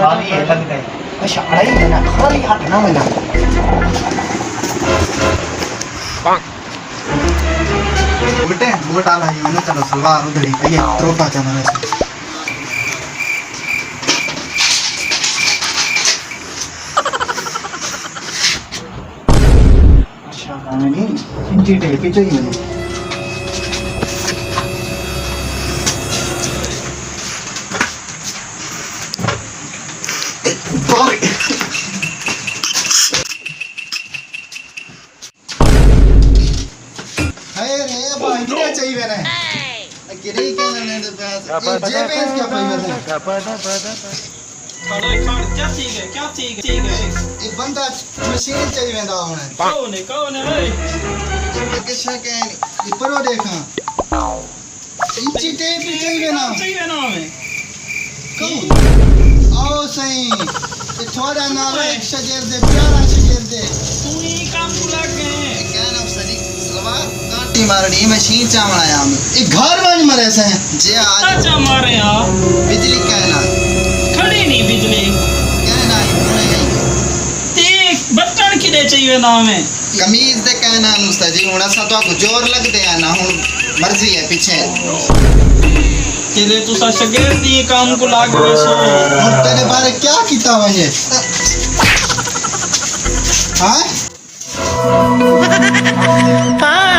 खाली है लग गए अच्छा अड़ाई है ना खाली हाथ ना मिला बेटे बोट आला है मैंने चलो सलवार उधर ही ये त्रोपा था मैंने अच्छा मैंने इंची टे पीछे ही मैंने चाहिए ना गिरी के लेने दे पैसे जे पैसे क्या पाइबे क्या ठीक है एक बंदा मशीन चाहिए ना होने कौन है भाई के शक है ये परो देखा इंची टेप चाहिए ना हमें कौन आओ सही ये थोड़ा नाम शजर दे प्यारा शजर दे तू ही काम को लग गए क्या नाम सनी सलवार काटी मारनी मशीन चावड़ा हम एक घर बन मरे से जे आज अच्छा मारे आप बिजली कहना खड़ी नहीं बिजली कहना होने गई ते बटन किदे चाहिए ना हमें कमीज दे कहना नुस्ता जी हुन असा तो को जोर लग दे ना हुन मर्जी है पीछे तेरे तू सा शगेर दी काम को लाग गए सो और तेरे बारे क्या कीता वजे हां